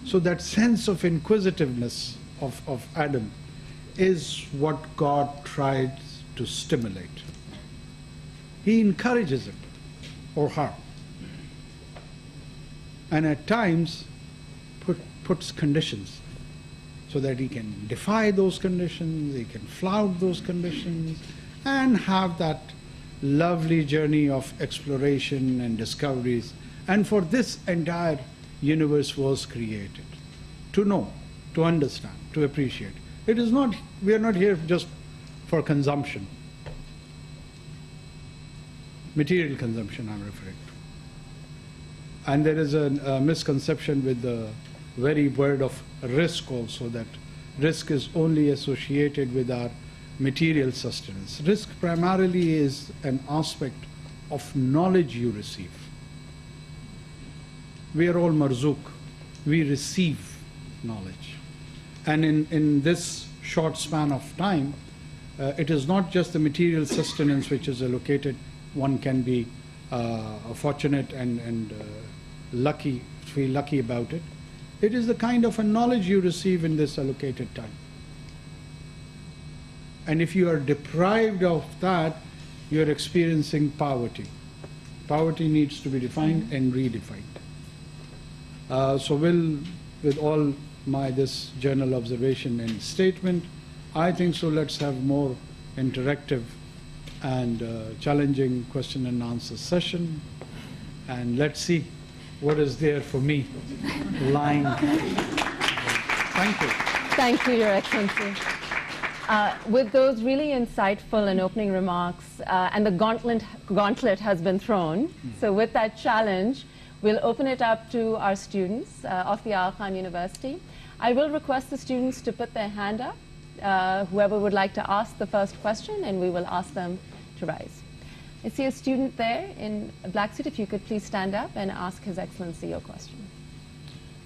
So that sense of inquisitiveness of Adam is what God tried to stimulate. He encourages him or her, and at times puts conditions so that he can defy those conditions, he can flout those conditions, and have that lovely journey of exploration and discoveries. And for this entire universe was created, to know, to understand, to appreciate. It is not, we are not here just for consumption, material consumption I'm referring to. And there is a misconception with the very word of risk also, that risk is only associated with our material sustenance. Risk primarily is an aspect of knowledge you receive. We are all marzook, we receive knowledge. And in this short span of time, it is not just the material sustenance which is allocated. One can be fortunate and lucky, feel lucky about it. It is the kind of a knowledge you receive in this allocated time. And if you are deprived of that, you are experiencing poverty. Poverty needs to be defined and redefined. So with all my this journal observation and statement, I think so let's have more interactive and challenging question and answer session, and let's see what is there for me lying. Thank you. Thank you, Your Excellency. With those really insightful and opening remarks, and the gauntlet has been thrown, so with that challenge, we'll open it up to our students of the Al University. I will request the students to put their hand up, whoever would like to ask the first question, and we will ask them to rise. I see a student there in a black suit. If you could please stand up and ask His Excellency your question.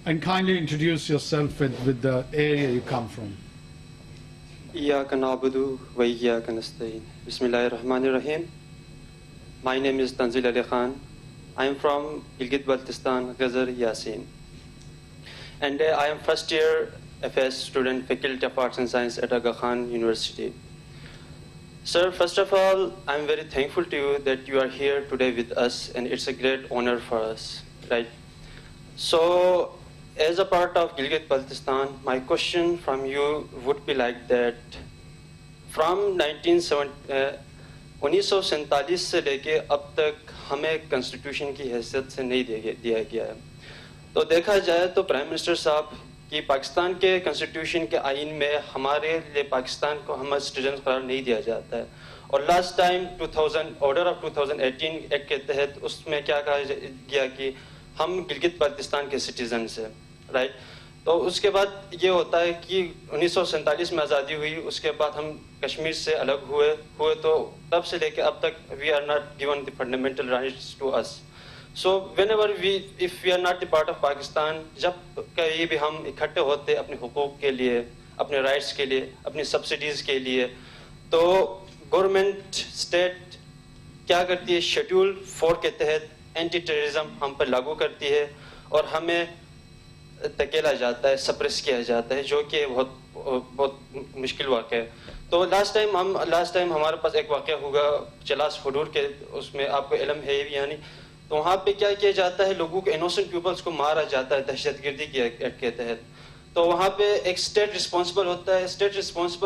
And kindly introduce yourself with the area you come from. إياك نعبد وإياك نستعين. بسم الله الرحمن الرحيم. My name is Tanzil Ali Khan. I am from Gilgit-Baltistan, Ghazar, Yasin. And I am first year FS student, Faculty of Arts and Science at Aga Khan University. Sir, first of all, I am very thankful to you that you are here today with us, and it's a great honor for us, right? So, as a part of Gilgit-Baltistan, my question from you would be like that. From 1947 से लेके अब तक हमें constitution की हैसियत से नहीं दिया गया है. तो देखा जाए तो प्राइम मिनिस्टर साहब कि पाकिस्तान के कॉन्स्टिट्यूशन के आइन में हमारे लिए पाकिस्तान को हम सिटीजन करार नहीं दिया जाता है. और last time 2000 order of 2018 act के तहत उसमें क्या कहा गया कि हम गिलगित बाल्टिस्तान के सिटीजन से, राइट. तो उसके बाद ये होता है कि 1947 में आज़ादी हुई, उसके बाद हम कश्मीर से अलग हुए तो तब से लेके अब तक we are not given the fundamental rights to us. So whenever if we are not the part of Pakistan, जब कहीं भी हम इकट्ठे होते अपने हुकूक के लिए, अपने राइट्स के लिए, अपनी सब्सिडीज़ के लिए, तो गवर्नमेंट स्टेट क्या करती है, शेड्यूल 4 के तहत एंटी टेररिज्म हम पर लागू करती है और हमें धकेला जाता है, सप्रेस किया जाता है, जो कि बहुत मुश्किल वाक़ है. तो लास्ट टाइम हमारे पास एक वाक़या हुआ चलास हुडूर के, उसमें आपको इल्म है यानी, तो वहाँ पे क्या किया जाता है, लोगों को इनोसेंट पीपल्स को मारा जाता है दहशतगर्दी के एक्ट के तहत. तो वहाँ पे एक स्टेट रिस्पॉन्सिबल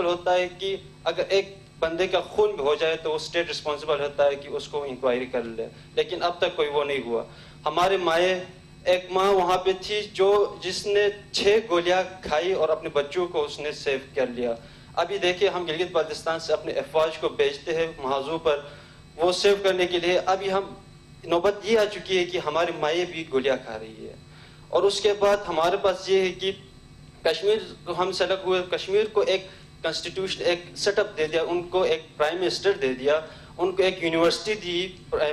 होता है कि अगर एक बंदे का खून भी हो जाए तो वो स्टेट रिस्पॉन्सिबल होता है कि उसको इंक्वायरी कर ले, लेकिन अब तक कोई वो नहीं हुआ. हमारे माए, एक माँ वहाँ पे थी जिसने 6 गोलियां खाई और अपने बच्चों को उसने सेव कर लिया. अभी देखिए हम गिलगित बाल्टिस्तान से अपने अफवाज को भेजते हैं महाजू पर वो सेव करने के लिए. अभी हम नौबत ये आ चुकी है कि हमारी माएँ भी गोलियां खा रही है. और उसके बाद हमारे पास ये है कि कश्मीर को हम सेलेक्ट हुए, कश्मीर को एक कॉन्स्टिट्यूशन, एक सेटअप दे दिया, उनको एक प्राइम मिनिस्टर दे दिया, उनको एक यूनिवर्सिटी दी,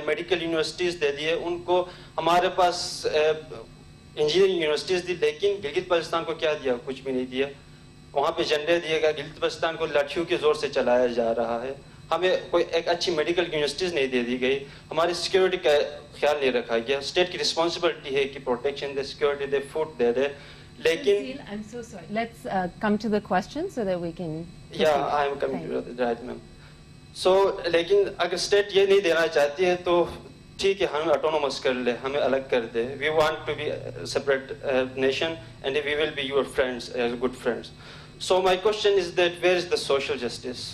मेडिकल यूनिवर्सिटीज़ दे दिए, उनको हमारे पास इंजीनियरिंग यूनिवर्सिटीज़ दी, लेकिन गिलगित बाल्टिस्तान को क्या दिया, कुछ भी नहीं दिया. वहाँ पे झंडे दिए गए, गिलगित बाल्टिस्तान को लाठियों के ज़ोर से चलाया जा रहा है. हमें कोई एक अच्छी मेडिकल यूनिवर्सिटीज़ नहीं दे दी गई, हमारी सिक्योरिटी का ख्याल नहीं रखा गया. स्टेट की रिस्पॉन्सिबिलिटी है कि प्रोटेक्शन दे, सिक्योरिटी दे, फूड दे दे, لیکن I'm so sorry. Let's come to the question so that we can. Yeah, I am coming to that, ma'am. So, لیکن اگر اسٹیٹ یہ نہیں دینا چاہتی ہے تو ٹھیک ہے ہمیں اٹونومس کر لے, ہمیں الگ کر دے. We want to be a separate nation and we will be your friends, as good friends. So my question is that where is the social justice?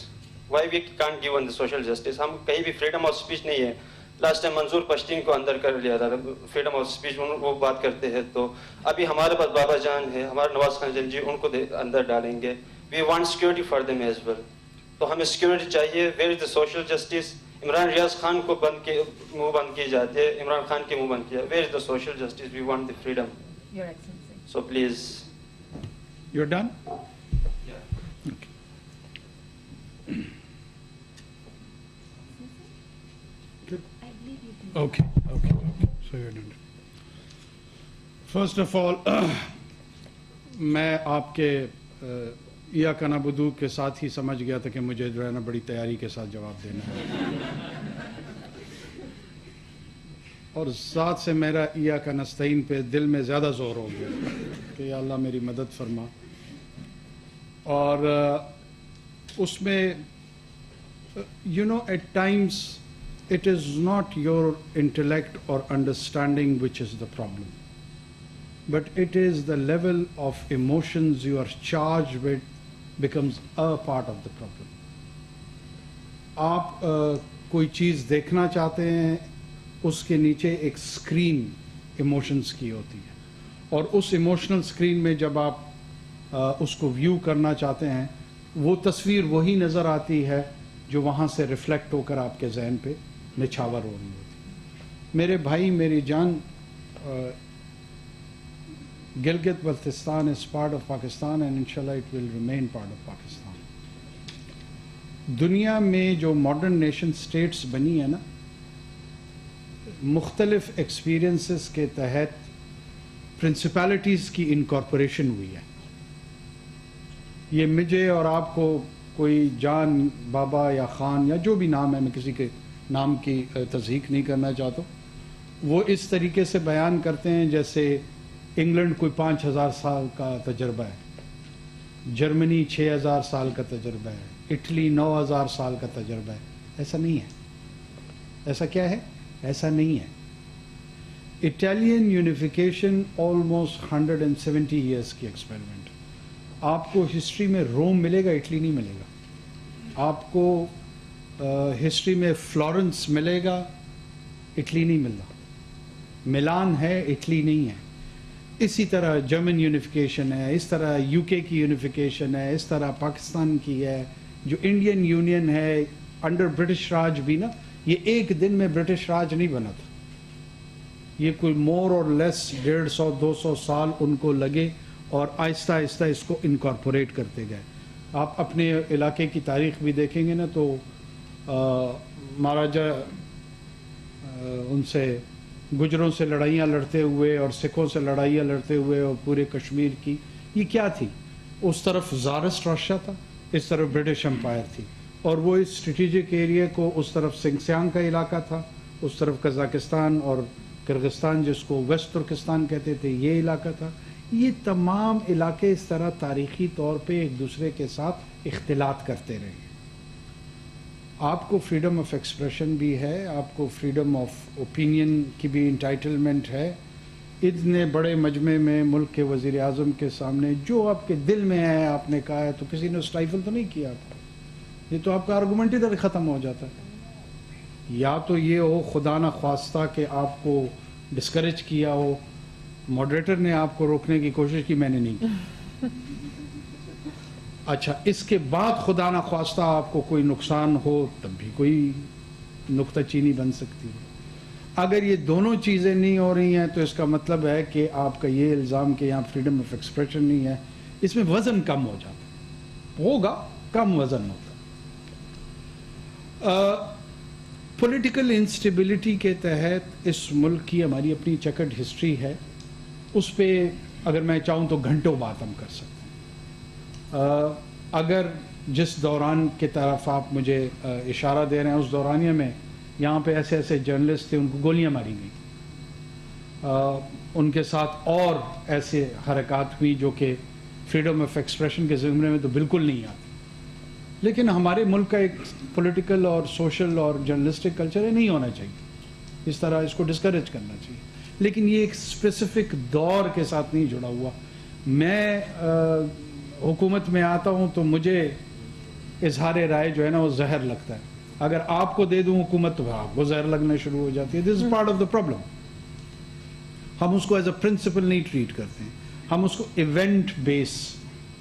Why we can't give on the social justice? ہم کہیں بھی freedom of speech نہیں ہے. Last time منظور پشتین کو اندر کر لیا تھا, freedom of speech وہ بات کرتے ہیں. تو ابھی ہمارے پاس بابا جان ہے, ہمارے نواز خان جی, ان کو اندر ڈالیں گے. We want security for them as well. تو ہمیں سیکورٹی چاہیے. Where is the social justice? Imran Riaz Khan کو منہ بند کی جاتی ہے, عمران خان کے منہ بند کیا. Where is the social justice? We want the freedom. So please. You done? Okay. So you're done. First of all, میں آپ کے ایاک نعبد کے ساتھ ہی سمجھ گیا تھا کہ مجھے جو ہے نا بڑی تیاری کے ساتھ جواب دینا ہے, اور ذات سے میرا ایاک نستعین پہ دل میں زیادہ زور ہو گیا کہ یا اللہ میری مدد فرما. اور اس میں at times it is not your intellect or understanding which is the problem, but it is the level of emotions you are charged with becomes a part of the problem. آپ کوئی چیز دیکھنا چاہتے ہیں, اس کے نیچے ایک اسکرین ایموشنز کی ہوتی ہے, اور اس ایموشنل اسکرین میں جب آپ اس کو ویو کرنا چاہتے ہیں, وہ تصویر وہی نظر آتی ہے جو وہاں سے ریفلیکٹ ہو کر آپ کے ذہن پہ نچھاور ہو رہی ہوتی. میرے بھائی میری جان, Gilgit Baltistan is part of Pakistan and inshallah it will remain part of Pakistan. دنیا میں جو ماڈرن نیشن سٹیٹس بنی ہے نا, مختلف ایکسپیرینسز کے تحت پرنسپلٹیز کی انکارپوریشن ہوئی ہے. یہ مجھے اور آپ کو کوئی جان بابا یا خان یا جو بھی نام ہے, میں کسی کے نام کی تصحیح نہیں کرنا چاہتا, وہ اس طریقے سے بیان کرتے ہیں جیسے انگلینڈ کوئی 5000 سال کا تجربہ ہے, جرمنی 6000 سال کا تجربہ ہے, اٹلی 9000 سال کا تجربہ ہے. ایسا نہیں ہے. ایسا کیا ہے؟ ایسا نہیں ہے. اٹالین یونیفیکیشن آلموسٹ 170 ایئرس کی ایکسپیریمنٹ. آپ کو ہسٹری میں روم ملے گا, اٹلی نہیں ملے گا. آپ کو ہسٹری میں فلورنس ملے گا, اٹلی نہیں مل رہا. ملان ہے, اٹلی نہیں ہے. اسی طرح جرمن یونیفیکیشن ہے, اس طرح یو کے کی یونیفیکیشن ہے, اس طرح پاکستان کی ہے. جو انڈین یونین ہے انڈر برٹش راج بھی نا, یہ ایک دن میں برٹش راج نہیں بنا تھا. یہ کوئی مور اور لیس 150-200 سال ان کو لگے, اور آہستہ آہستہ اس کو انکارپوریٹ کرتے گئے. آپ اپنے علاقے کی تاریخ بھی دیکھیں گے نا تو مہاراجا ان سے گجروں سے لڑائیاں لڑتے ہوئے اور سکھوں سے لڑائیاں لڑتے ہوئے, اور پورے کشمیر کی یہ کیا تھی؟ اس طرف زارسٹ رشیا تھا, اس طرف برٹش امپائر تھی, اور وہ اس اسٹریٹجک ایریا کو, اس طرف سنگسیانگ کا علاقہ تھا, اس طرف قزاقستان اور کرغستان جس کو ویسٹ ترکستان کہتے تھے, یہ علاقہ تھا. یہ تمام علاقے اس طرح تاریخی طور پہ ایک دوسرے کے ساتھ اختلاط کرتے رہے. آپ کو فریڈم آف ایکسپریشن بھی ہے, آپ کو فریڈم آف اوپینین کی بھی انٹائٹلمنٹ ہے. اتنے بڑے مجمع میں ملک کے وزیر اعظم کے سامنے جو آپ کے دل میں ہے آپ نے کہا ہے, تو کسی نے اسٹائفل تو نہیں کیا تھا. یہ تو آپ کا آرگومنٹ ادھر ختم ہو جاتا ہے. یا تو یہ ہو خدا نہ خواستہ کہ آپ کو ڈسکریج کیا ہو, ماڈریٹر نے آپ کو روکنے کی کوشش کی, میں نے نہیں کی. اچھا, اس کے بعد خدا نہ خواستہ آپ کو کوئی نقصان ہو تب بھی کوئی نکتہ چینی بن سکتی ہے. اگر یہ دونوں چیزیں نہیں ہو رہی ہیں تو اس کا مطلب ہے کہ آپ کا یہ الزام کہ یہاں فریڈم آف ایکسپریشن نہیں ہے, اس میں وزن کم ہو جاتا ہے. ہوگا, کم وزن ہوتا ہے. پولیٹیکل انسٹیبلٹی کے تحت اس ملک کی ہماری اپنی چیکرڈ ہسٹری ہے, اس پہ اگر میں چاہوں تو گھنٹوں بات ہم کر سکتے ہیں. اگر جس دوران کی طرف آپ مجھے اشارہ دے رہے ہیں, اس دورانیہ میں یہاں پہ ایسے ایسے جرنلسٹ تھے, ان کو گولیاں ماری گئی. ان کے ساتھ اور ایسے حرکات ہوئی جو کہ فریڈم آف ایکسپریشن کے زمرے میں تو بالکل نہیں آتی. لیکن ہمارے ملک کا ایک پولیٹیکل اور سوشل اور جرنلسٹک کلچر ہے, نہیں ہونا چاہیے. اس طرح اس کو ڈسکریج کرنا چاہیے. لیکن یہ ایک اسپیسیفک دور کے ساتھ نہیں جڑا ہوا. میں حکومت میں آتا ہوں تو مجھے اظہار رائے جو ہے نا وہ زہر لگتا ہے. اگر آپ کو دے دوں حکومت تو آپ کو زہر لگنا شروع ہو جاتی ہے. This is part of the problem. ہم اس کو ایز اے پرنسپل نہیں ٹریٹ کرتے ہیں, ہم اس کو ایونٹ بیس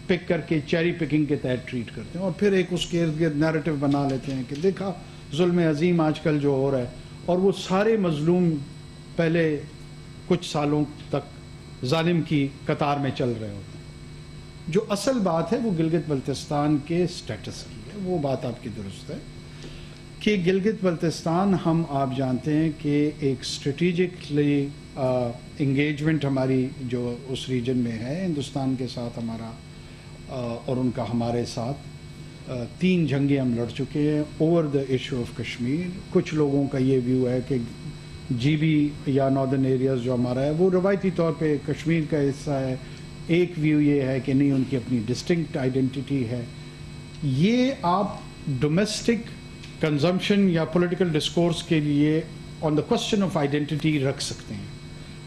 پک کر کے چیری پکنگ کے تحت ٹریٹ کرتے ہیں, اور پھر ایک اس کے ارد گرد نیریٹو بنا لیتے ہیں کہ دیکھا ظلم عظیم آج کل جو ہو رہا ہے, اور وہ سارے مظلوم پہلے کچھ سالوں تک ظالم کی قطار میں چل رہے ہوتے ہیں. جو اصل بات ہے وہ گلگت بلتستان کے سٹیٹس کی ہے. وہ بات آپ کی درست ہے کہ گلگت بلتستان ہم آپ جانتے ہیں کہ ایک اسٹریٹجکلی انگیجمنٹ ہماری جو اس ریجن میں ہے ہندوستان کے ساتھ ہمارا اور ان کا ہمارے ساتھ 3 جنگیں ہم لڑ چکے ہیں over the issue of Kashmir. کچھ لوگوں کا یہ ویو ہے کہ جی بی یا ناردرن ایریاز جو ہمارا ہے وہ روایتی طور پہ کشمیر کا حصہ ہے. ایک ویو یہ ہے کہ نہیں, ان کی اپنی ڈسٹنکٹ آئیڈینٹی ہے. یہ آپ ڈومیسٹک کنزمپشن یا پولیٹیکل ڈسکورس کے لیے آن دا کوسچن آف آئیڈینٹی رکھ سکتے ہیں,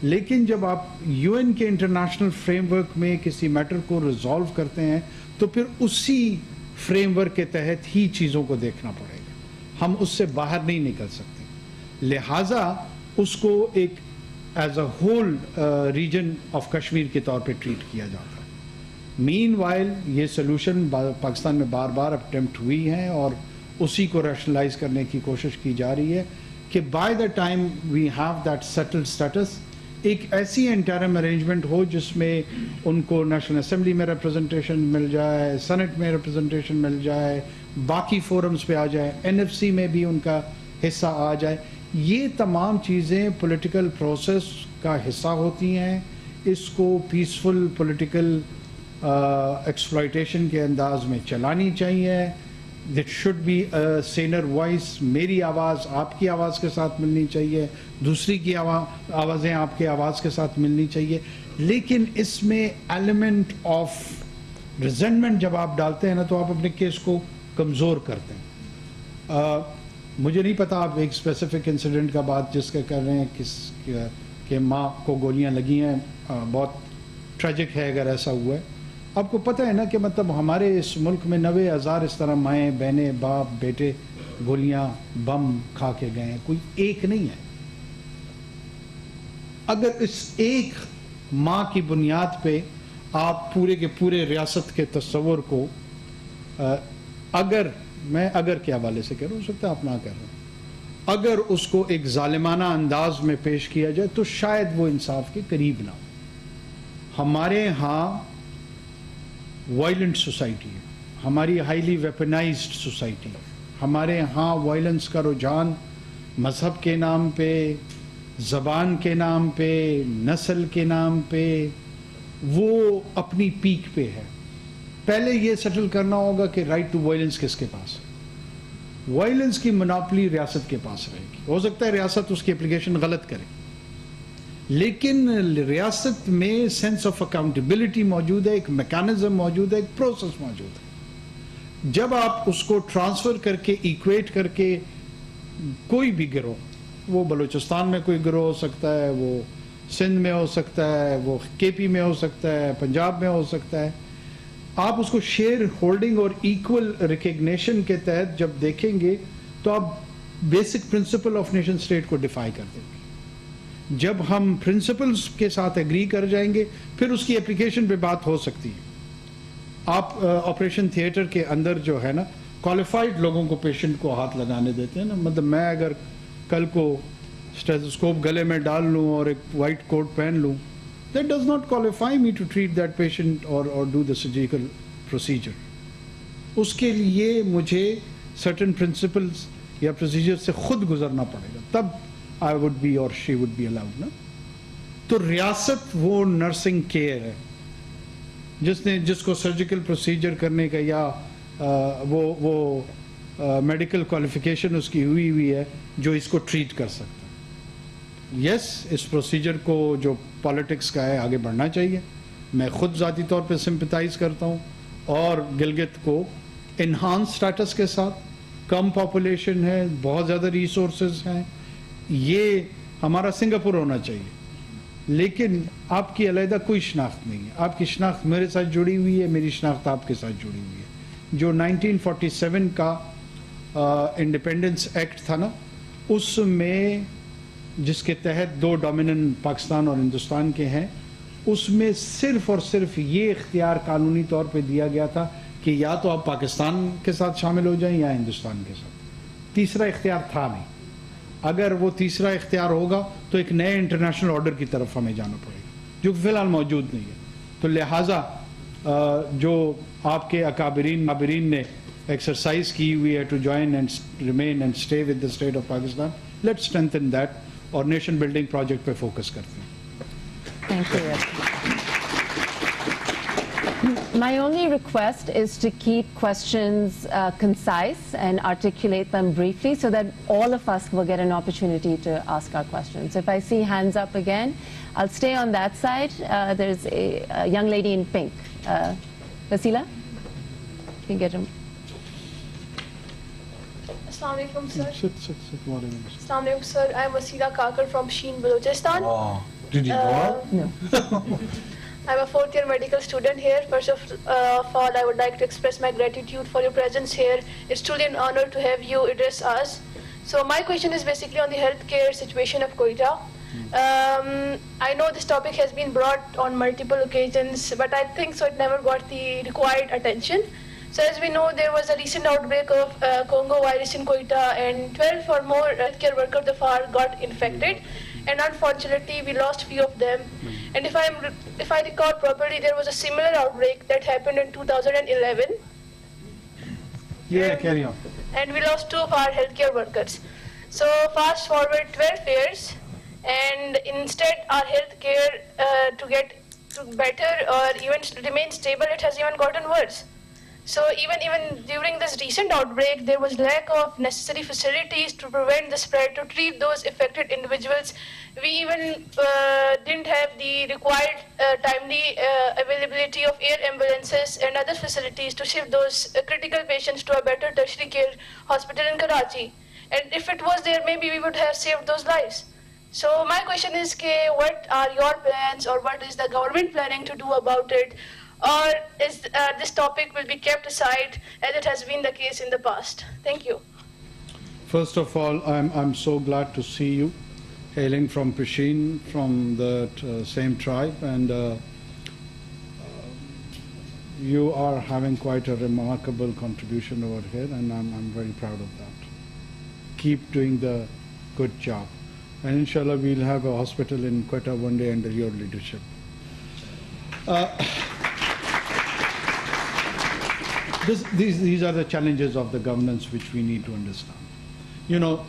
لیکن جب آپ یو این کے انٹرنیشنل فریم ورک میں کسی میٹر کو ریزالو کرتے ہیں تو پھر اسی فریم ورک کے تحت ہی چیزوں کو دیکھنا پڑے گا. ہم اس سے باہر نہیں نکل سکتے. لہٰذا اس کو ایک as a whole region of Kashmir کے طور پہ ٹریٹ کیا جاتا ہے. مین وائل یہ سلوشن پاکستان میں بار بار اٹیمپٹ ہوئی ہیں اور اسی کو ریشنلائز کرنے کی کوشش کی جا رہی ہے کہ by the time we have that settled status ایک ایسی انٹرم ارینجمنٹ ہو جس میں ان کو نیشنل اسمبلی میں ریپرزنٹیشن مل جائے, سینٹ میں ریپرزنٹیشن مل جائے, باقی فورمز پہ آ جائے, NFC میں بھی ان کا حصہ آ جائے. یہ تمام چیزیں پولیٹیکل پروسیس کا حصہ ہوتی ہیں. اس کو پیسفل پولیٹیکل ایکسپلائٹیشن کے انداز میں چلانی چاہیے. That should be a saner voice. میری آواز آپ کی آواز کے ساتھ ملنی چاہیے, دوسری کی آوازیں آپ کے آواز کے ساتھ ملنی چاہیے. لیکن اس میں ایلیمنٹ آف ریزنٹمنٹ جب آپ ڈالتے ہیں نا تو آپ اپنے کیس کو کمزور کرتے ہیں. مجھے نہیں پتا آپ ایک اسپیسیفک انسیڈنٹ کا بات جس کا کر رہے ہیں کہ ماں کو گولیاں لگی ہیں, بہت ٹریجک ہے اگر ایسا ہوا ہے. آپ کو پتہ ہے نا کہ مطلب ہمارے اس ملک میں 90,000 اس طرح مائیں بہنیں باپ بیٹے گولیاں بم کھا کے گئے ہیں, کوئی ایک نہیں ہے. اگر اس ایک ماں کی بنیاد پہ آپ پورے کے پورے ریاست کے تصور کو اگر کے حوالے سے کہہ رہا ہوں, ہو سکتا ہے آپ نہ کر رہے ہیں, اگر اس کو ایک ظالمانہ انداز میں پیش کیا جائے تو شاید وہ انصاف کے قریب نہ ہو. ہمارے ہاں وائلنٹ سوسائٹی ہے, ہماری ہائیلی ویپنائزڈ سوسائٹی ہے. ہمارے ہاں وائلنس کا رجحان مذہب کے نام پہ, زبان کے نام پہ, نسل کے نام پہ وہ اپنی پیک پہ ہے. پہلے یہ سیٹل کرنا ہوگا کہ رائٹ ٹو وائلنس کس کے پاس ہے. وائلنس کی مناپلی ریاست کے پاس رہے گی. ہو سکتا ہے ریاست اس کی اپلیکیشن غلط کرے, لیکن ریاست میں سینس آف اکاؤنٹیبلٹی موجود ہے, ایک میکانزم موجود ہے, ایک پروسیس موجود ہے. جب آپ اس کو ٹرانسفر کر کے ایکویٹ کر کے کوئی بھی گروہ, وہ بلوچستان میں کوئی گروہ ہو سکتا ہے, وہ سندھ میں ہو سکتا ہے, وہ KP میں ہو سکتا ہے, پنجاب میں ہو سکتا ہے, آپ اس کو شیئر ہولڈنگ اور ایکول ریکگنیشن کے تحت جب دیکھیں گے تو آپ basic principle of nation state کو ڈیفائی کر دیں گے. جب ہم پرنسپلز کے ساتھ ایگری کر جائیں گے پھر اس کی اپلیکیشن پہ بات ہو سکتی ہے. آپ آپریشن تھیٹر کے اندر جو ہے نا کوالیفائڈ لوگوں کو پیشنٹ کو ہاتھ لگانے دیتے ہیں نا. مطلب میں اگر کل کو اسٹیتھوسکوپ گلے میں ڈال لوں اور ایک وائٹ کوٹ پہن لوں, that does not qualify me to treat that patient or do the surgical procedure. اس کے لیے مجھے certain principles یا procedure سے خود گزرنا پڑے گا, تب I would be or she would be allowed. نا تو ریاست وہ نرسنگ کیئر ہے جس کو سرجیکل پروسیجر کرنے کا یا وہ میڈیکل کوالیفیکیشن اس کی ہوئی ہے جو اس کو ٹریٹ کر سکتا ہے. यस, इस प्रोसीजर को जो पॉलिटिक्स का है आगे बढ़ना चाहिए. मैं खुद ज़ाती तौर पे सिंपथाइज़ करता हूँ, और गिलगित को इन्हांस स्टेटस के साथ, कम पॉपुलेशन है, बहुत ज़्यादा रिसोर्सेज हैं, ये हमारा सिंगापुर होना चाहिए. लेकिन आपकी अलहदा कोई शनाख्त नहीं है. आपकी शनाख्त मेरे साथ जुड़ी हुई है, मेरी शनाख्त आपके साथ जुड़ी हुई है. जो 1947 का इंडिपेंडेंस एक्ट था ना, उसमें जिसके तहत 2 डोमिनेंट पाकिस्तान और हिंदुस्तान के हैं, उसमें सिर्फ और सिर्फ ये इख्तियार कानूनी तौर पे दिया गया था कि या तो आप पाकिस्तान के साथ शामिल हो जाएं या हिंदुस्तान के साथ. तीसरा इख्तियार था नहीं. अगर वो तीसरा इख्तियार होगा तो एक नए इंटरनेशनल ऑर्डर की तरफ हमें जाना पड़ेगा, जो फिलहाल मौजूद नहीं है. तो लिहाजा जो आपके अकाबरीन ने एक्सरसाइज की हुई है to join and remain and stay with the state of Pakistan, let's strengthen that और नेशन बिल्डिंग प्रोजेक्ट पे फोकस करते हैं. Thank you. My only request is to keep questions concise and articulate them briefly so that all of us will get an opportunity to ask our questions. If I see hands up again, I'll stay on that side. There's a young lady in pink. Vasila, you can get him. Assalamu alaikum, sir. Sit. Assalamu alaikum, sir. I'm Vasila Kakkड़ from Sheen, Balochistan. Oh, did you go out? No. I'm a 4th-year medical student here. First of all, I would like to express my gratitude for your presence here. It's truly an honor to have you address us. So my question is basically on the healthcare situation of Quetta. I know this topic has been brought on multiple occasions, but I think so it never got the required attention. So as we know, there was a recent outbreak of Congo virus in Quetta, and 12 or more healthcare workers of ours got infected. And unfortunately, we lost few of them. And if I recall properly, there was a similar outbreak that happened in 2011. Yeah, carry on. And we lost 2 of our healthcare workers. So fast forward 12 years, and instead our healthcare to get to better or even to remain stable, it has even gotten worse. So even during this recent outbreak, there was lack of necessary facilities to prevent the spread, to treat those affected individuals. We even didn't have the required timely availability of air ambulances and other facilities to shift those critical patients to a better tertiary care hospital in Karachi. And if it was there, maybe we would have saved those lives. So my question is, what are your plans, or what is the government planning to do about it? Or is this topic will be kept aside as it has been the case in the past? Thank you. First of all, I'm so glad to see you, hailing from Pishin, from the same tribe, and you are having quite a remarkable contribution over here, and I'm very proud of that. Keep doing the good job, and inshallah we'll have a hospital in Quetta one day under your leadership. These are the challenges of the governance which we need to understand. You know,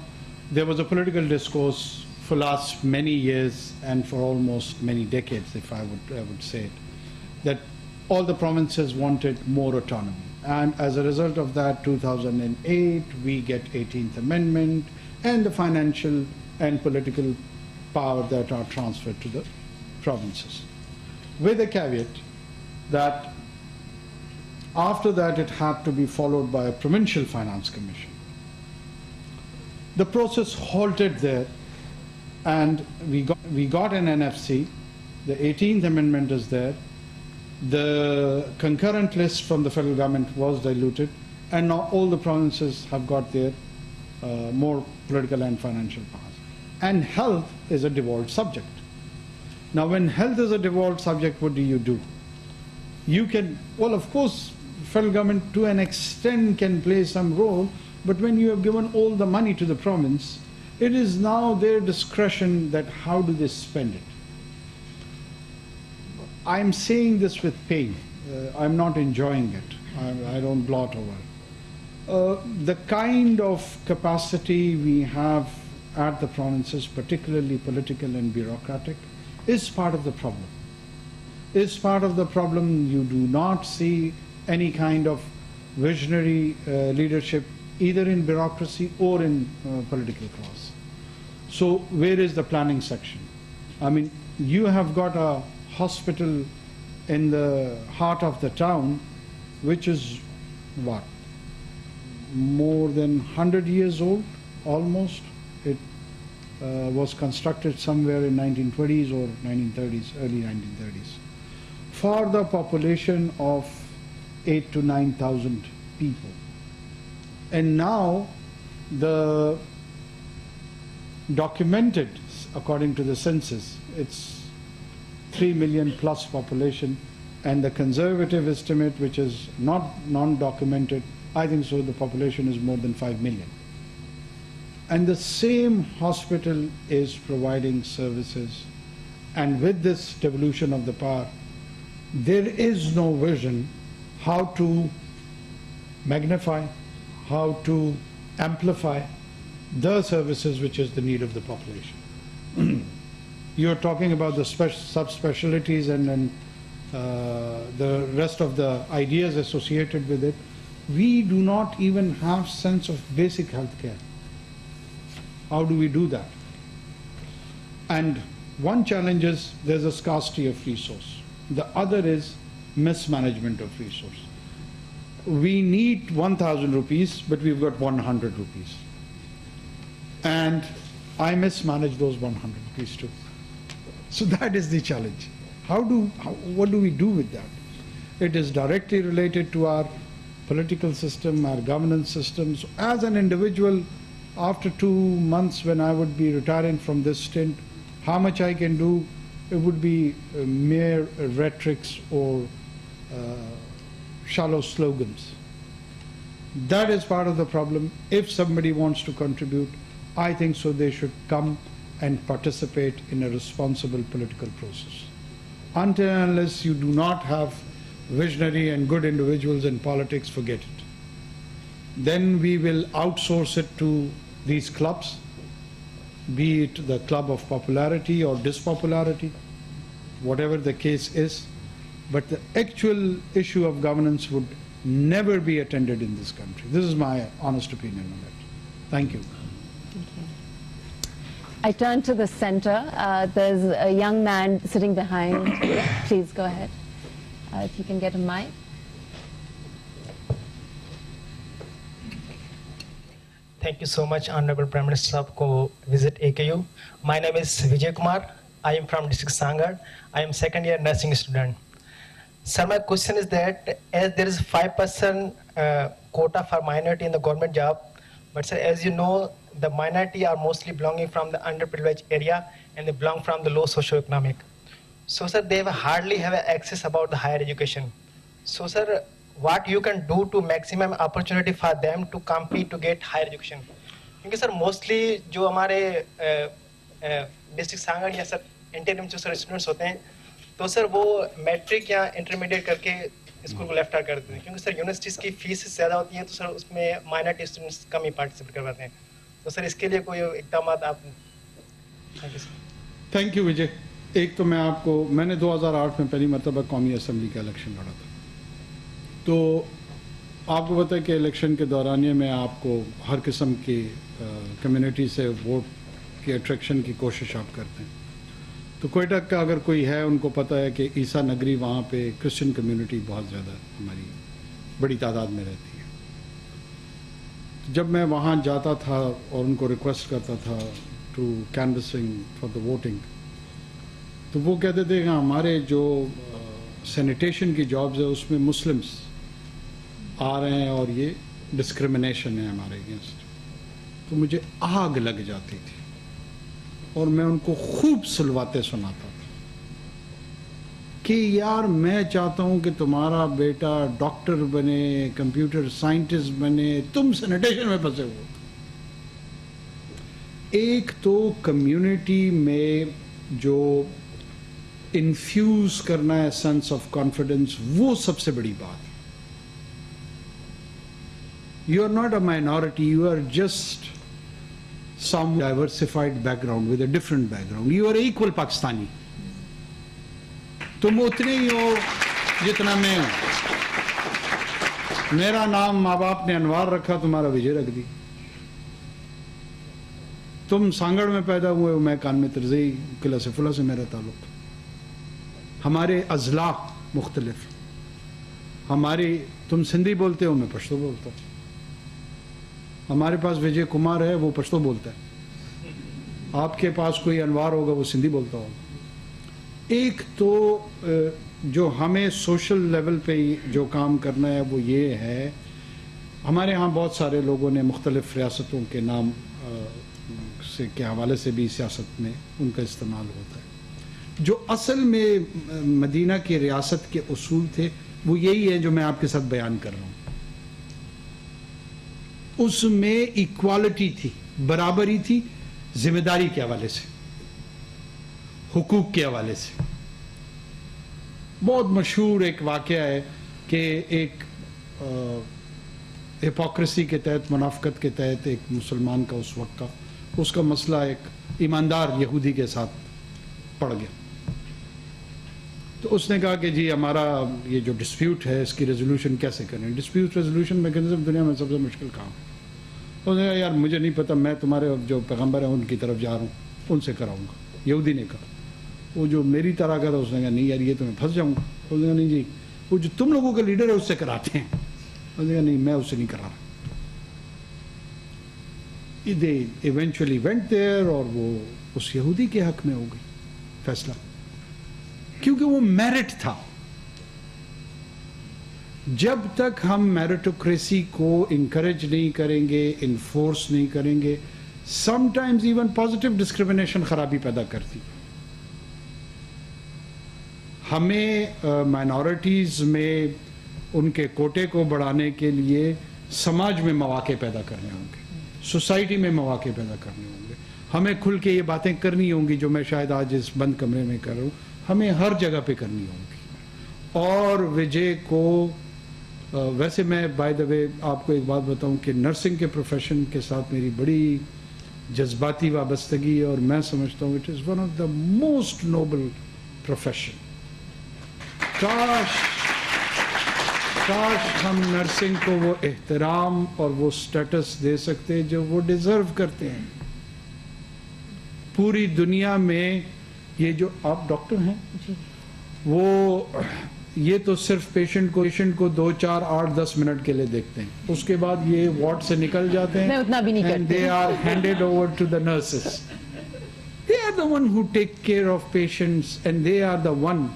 there was a political discourse for last many years and for almost many decades, if I would say it, that all the provinces wanted more autonomy. And as a result of that, 2008, we get 18th Amendment and the financial and political power that are transferred to the provinces. With a caveat that after that it had to be followed by a provincial finance commission. The process halted there, and we got an NFC. The 18th Amendment is there. The concurrent list from the federal government was diluted, and now all the provinces have got their more political and financial powers. And health is a devolved subject. Now when health is a devolved subject, what do? You can, well, of course, federal government to an extent can play some role, but when you have given all the money to the province, it is now their discretion that how do they spend it. I'm saying this with pain. I'm not enjoying it. I don't blot over. The kind of capacity we have at the provinces, particularly political and bureaucratic, is part of the problem. Is part of the problem. You do not see any kind of visionary leadership either in bureaucracy or in political class. So where is the planning section? I mean, you have got a hospital in the heart of the town, which is what? More than 100 years old, almost. It was constructed somewhere in 1920s or 1930s, early 1930s, for the population of 8,000 to 9,000 people. And now the documented, according to the census, it's 3 million plus population, and the conservative estimate, which is not non-documented, I think so the population is more than 5 million. And the same hospital is providing services, and with this devolution of the power, there is no vision how to magnify, how to amplify the services which is the need of the population. You're talking about the subspecialties and the rest of the ideas associated with it. We do not even have sense of basic health care. How do we do that? And one challenge is there's a scarcity of resource. The other is mismanagement of resource. We need 1,000 rupees, but we've got 100 rupees. And I mismanage those 100 rupees too. So that is the challenge. What do we do with that? It is directly related to our political system, our governance systems. As an individual, after 2 months when I would be retiring from this stint, how much I can do, it would be mere rhetorics or shallow slogans. That is part of the problem. If somebody wants to contribute, I think so they should come and participate in a responsible political process. Until and unless you do not have visionary and good individuals in politics, forget it. Then we will outsource it to these clubs, be it the club of popularity or dispopularity, whatever the case is. But the actual issue of governance would never be attended in this country. This is my honest opinion on it. Thank you. Thank you. I turn to the center. There's a young man sitting behind. Please go ahead. If you can get a mic. Thank you so much, Honorable Prime Minister Saab, ko visit AKU. My name is Vijay Kumar. I am from district Sangar. I am 2nd year nursing student. Sir, my question is that as there is 5% quota for minority in the government job, but sir, as you know, the minority are mostly belonging from the underprivileged area and they belong from the low socioeconomic. So sir, they hardly have access about the higher education. So sir, what you can do to maximum opportunity for them to compete to get higher education? Because sir, mostly जो हमारे district Sanghar या sir intermediate जो sir students होते हैं, तो sir वो matric या intermediate करके स्कूल को लेफ्ट आउट कर देते हैं, क्योंकि सर यूनिवर्सिटीज़ की फीस ज़्यादा होती है, तो सर उसमें माइनॉरिटी स्टूडेंट्स कम ही पार्टिसिपेट कर पाते हैं. तो सर इसके लिए कोई इकदाम आप? थैंक यू विजय. एक तो मैंने 2008 में पहली मरतबा कौमी असम्बली का इलेक्शन लड़ा था. तो आपको पता है कि इलेक्शन के दौरानिए में आपको हर किस्म की कम्युनिटी से वोट की अट्रैक्शन की कोशिश आप करते हैं. तो कोयटा का अगर कोई है, उनको पता है कि ईसा नगरी, वहाँ पे क्रिश्चियन कम्युनिटी बहुत ज़्यादा हमारी बड़ी तादाद में रहती है. जब मैं वहाँ जाता था और उनको रिक्वेस्ट करता था to canvassing for the voting, तो वो कहते थे कि हमारे जो सैनिटेशन की जॉब्स है उसमें मुस्लिम्स आ रहे हैं और ये डिस्क्रिमिनेशन है हमारे अगेंस्ट. तो मुझे आग लग जाती थी और मैं उनको खूब सुलवाते सुनाता था कि यार मैं चाहता हूं कि तुम्हारा बेटा डॉक्टर बने, कंप्यूटर साइंटिस्ट बने, तुम सैनिटेशन में फंसे हो. एक तो कम्युनिटी में जो इन्फ्यूज करना है सेंस ऑफ कॉन्फिडेंस, वो सबसे बड़ी बात है. You are not a minority, you are just some diversified background with a different background. You are equal Pakistani. तुम उतने ही हो जितना मैं हूं. मेरा नाम माँ बाप ने अनवार रखा, तुम्हारा विजय रख दी. تم سانگڑ میں پیدا ہوئے ہو, میں کان میں ترزئی قلعہ سیف سے میرا تعلق. ہمارے اضلاع مختلف, ہماری تم سندھی بولتے ہو, میں پشتو بولتا ہوں. ہمارے پاس وجے کمار ہے, وہ پشتو بولتا ہے. آپ کے پاس کوئی انوار ہوگا, وہ سندھی بولتا ہوگا. ایک تو جو ہمیں سوشل لیول پہ جو کام کرنا ہے وہ یہ ہے, ہمارے ہاں بہت سارے لوگوں نے مختلف ریاستوں کے نام سے کے حوالے سے بھی سیاست میں ان کا استعمال ہوتا ہے. جو اصل میں مدینہ کی ریاست کے اصول تھے وہ یہی ہے جو میں آپ کے ساتھ بیان کر رہا ہوں. اس میں ایکوالٹی تھی, برابری تھی, ذمہ داری کے حوالے سے, حقوق کے حوالے سے. بہت مشہور ایک واقعہ ہے کہ ایک ہپوکریسی کے تحت, منافقت کے تحت ایک مسلمان کا اس وقت کا اس کا مسئلہ ایک ایماندار یہودی کے ساتھ پڑ گیا. تو اس نے کہا کہ جی ہمارا یہ جو ڈسپیوٹ ہے اس کی ریزولوشن کیسے کریں. ڈسپیوٹ ریزولوشن میکینزم دنیا میں سب سے مشکل کام ہے. اس نے کہا یار مجھے نہیں پتہ, میں تمہارے جو پیغمبر ہیں ان کی طرف جا رہا ہوں, ان سے کراؤں گا. یہودی نے کہا. وہ جو میری طرح کا تھا اس نے کہا نہیں یار یہ تو میں پھنس جاؤں گا. اس نے کہا نہیں جی وہ جو تم لوگوں کا لیڈر ہے اس سے کراتے ہیں. اس نے کہا نہیں میں اس سے نہیں کرا رہا. They eventually went there اور وہ اس یہودی کے حق میں ہو گئی فیصلہ, کیونکہ وہ میرٹ تھا. جب تک ہم میرٹوکریسی کو انکریج نہیں کریں گے, انفورس نہیں کریں گے, some times even positive discrimination خرابی پیدا کرتی. ہمیں مائنورٹیز میں ان کے کوٹے کو بڑھانے کے لیے سماج میں مواقع پیدا کرنے ہوں گے, سوسائٹی میں مواقع پیدا کرنے ہوں گے. ہمیں کھل کے یہ باتیں کرنی ہوں گی جو میں شاید آج اس بند کمرے میں کر رہا ہوں, ہمیں ہر جگہ پہ کرنی ہوں گی. اور وجے کو ویسے میں بائی دا وے آپ کو ایک بات بتاؤں کہ نرسنگ کے پروفیشن کے ساتھ میری بڑی جذباتی وابستگی ہے, اور میں سمجھتا ہوں it is one of the most noble profession. کاش ہم نرسنگ کو وہ احترام اور وہ سٹیٹس دے سکتے جو وہ ڈیزرو کرتے ہیں. پوری دنیا میں یہ جو آپ ڈاکٹر ہیں وہ یہ تو صرف پیشنٹ کو 2, 4, 8, 10 منٹ کے لیے دیکھتے ہیں, اس کے بعد یہ وارڈ سے نکل جاتے ہیں. میں اتنا بھی نہیں کرتی. They are handed over to the nurses. They are the one who take care of patients and they are the one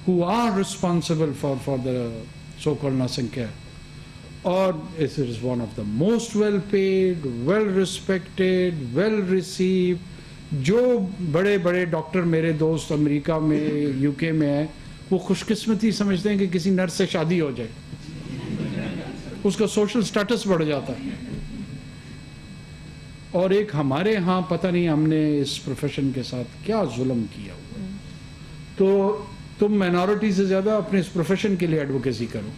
who are responsible for the so-called nursing care. Or it is one of the most well paid, well respected, well received. جو بڑے بڑے doctor میرے دوست امریکہ میں you کے میں ہیں وہ خوش قسمتی سمجھتے ہیں کہ کسی نرس سے شادی ہو جائے, اس کا سوشل سٹیٹس بڑھ جاتا ہے. اور ایک ہمارے ہاں پتہ نہیں ہم نے اس پروفیشن کے ساتھ کیا ظلم کیا ہوا ہے. تو تم مائنورٹی سے زیادہ اپنے اس پروفیشن کے لیے ایڈوکیسی کرو.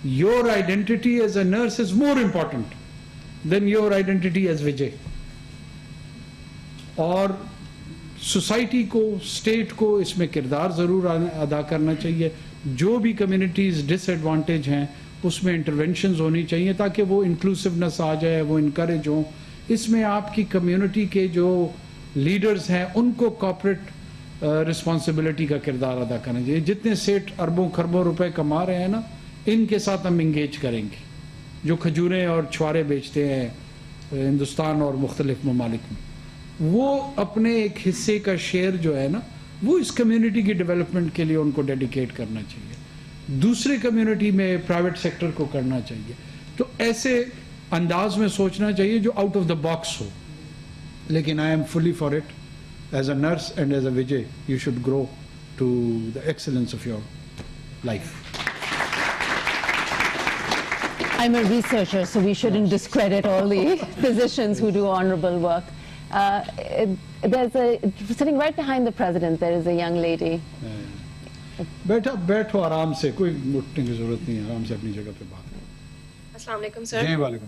Your identity as a nurse is more important than your identity as Vijay. اور سوسائٹی کو, اسٹیٹ کو اس میں کردار ضرور ادا کرنا چاہیے. جو بھی کمیونٹیز ڈس ایڈوانٹیج ہیں اس میں انٹرونشنز ہونی چاہیے تاکہ وہ انکلوسونیس آ جائے, وہ انکریج ہوں. اس میں آپ کی کمیونٹی کے جو لیڈرز ہیں ان کو کارپوریٹ رسپانسبلٹی کا کردار ادا کرنا چاہیے. جتنے سیٹ اربوں خربوں روپے کما رہے ہیں نا, ان کے ساتھ ہم انگیج کریں گے. جو کھجوریں اور چھوارے بیچتے ہیں ہندوستان اور مختلف ممالک میں, وہ اپنے ایک حصے کا شیئر جو ہے نا وہ اس کمیونٹی کی ڈیولپمنٹ کے لیے ان کو ڈیڈیکیٹ کرنا چاہیے. دوسرے کمیونٹی میں پرائیویٹ سیکٹر کو کرنا چاہیے. تو ایسے انداز میں سوچنا چاہیے جو آؤٹ آف دا باکس ہو. لیکن I am fully for it. As a nurse and as a وجے you should grow to the excellence of your life. I'm a researcher, so we shouldn't discredit all the physicians who do honorable work. Sitting right behind the president, there is a young lady. بیٹھو آرام سے, کوئی اٹھنے کی ضرورت نہیں ہے, آرام سے اپنی جگہ پہ بات کرو. Assalamu alaikum, sir.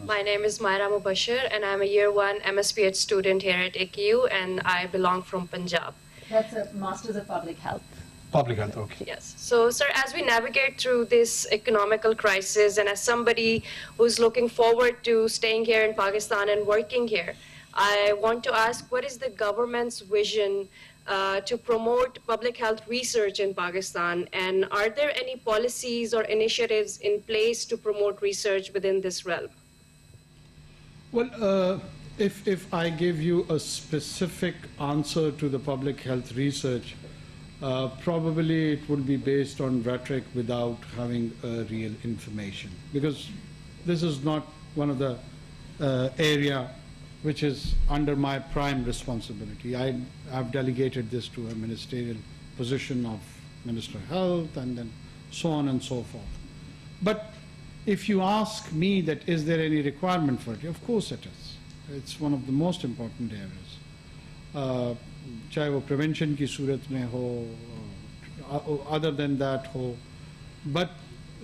My name is Myra Mubashir and I'm a year 1 MSPH student here at AKU and I belong from Punjab. That's a Masters of Public Health. Public health, okay. Yes. So, sir, as we navigate through this economical crisis and as somebody who's looking forward to staying here in Pakistan and working here, I want to ask, what is the government's vision to promote public health research in Pakistan? And are there any policies or initiatives in place to promote research within this realm? Well, if I give you a specific answer to the public health research, probably it would be based on rhetoric without having real information, because this is not one of the area which is under my prime responsibility. I've delegated this to a ministerial position of Minister of Health and then so on and so forth. But if you ask me that is there any requirement for it, of course it is. It's one of the most important areas. चाहे वो prevention की सूरत में हो, other than that हो. But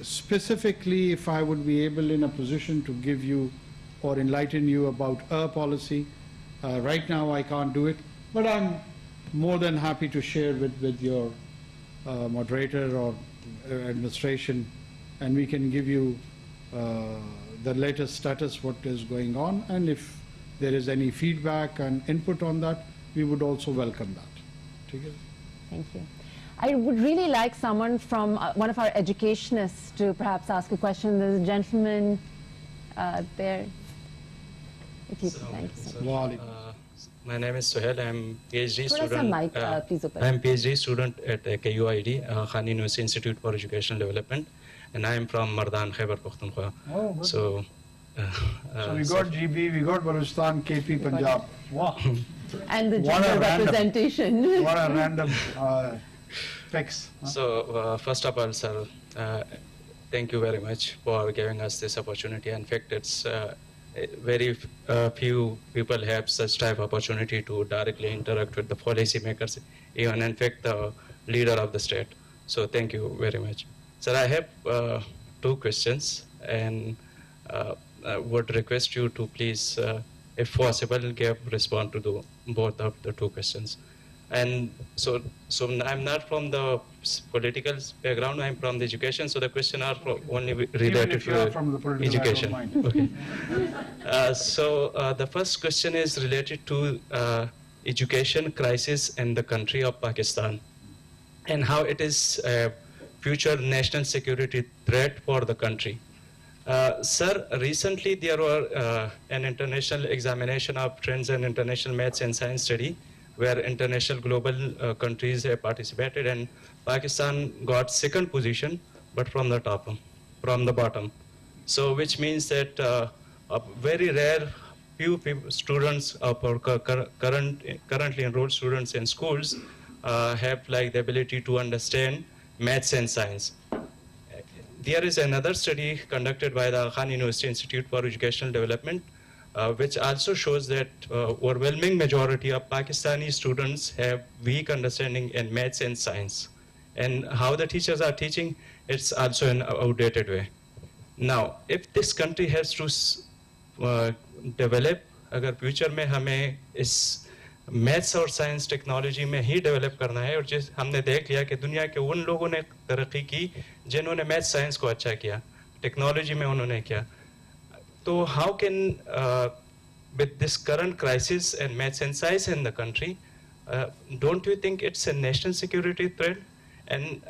specifically, if I would be able in a position to give you or enlighten you about a policy, right now I can't do it, but I'm more than happy to share with your moderator or administration, and we can give you the latest status, what is going on, and if there is any feedback and input on that, we would also welcome that. Thank you. I would really like someone from one of our educationists to perhaps ask a question. There's a gentleman there. If you could, thank you so much. My name is Suhail. I'm PhD student. Mic, please open. I'm PhD student at KUID, Khan University Institute for Educational Development, and I am from Mardan, Khyber Pakhtunkhwa. Oh, good. So we got GB, we got Balochistan, KP, Punjab. Wow. And the gender representation. What a random fix. So first of all, sir, thank you very much for giving us this opportunity. In fact, it's very few people have such type of opportunity to directly interact with the policy makers, even in fact the leader of the state. So thank you very much. Sir, I have two questions, and I would request you to please, if possible, respond to both of the two questions. And so I'm not from the political background, I'm from the education, so the question are only related to education. Okay. So the first question is related to education crisis in the country of Pakistan, and how it is a future national security threat for the country. Sir, recently there were an international examination of trends in international maths and science study, where international global countries have participated, and Pakistan got second position, but from the bottom. So which means that a very rare few students or currently enrolled students in schools have like the ability to understand maths and science. There is another study conducted by the Khan University Institute for Educational Development, which also shows that overwhelming majority of Pakistani students have weak understanding in maths and science. And how the teachers are teaching, it's also an outdated way. Now, if this country has to develop, agar future mein hame is maths और science technology में ही develop करना है, और जिस हमने देख लिया कि दुनिया के उन लोगों ने तरक्की की जिन्होंने मैथ्स साइंस को अच्छा किया, टेक्नोलॉजी में उन्होंने किया, तो how can with this current crisis in maths and science in the country, don't you think it's a national security threat? And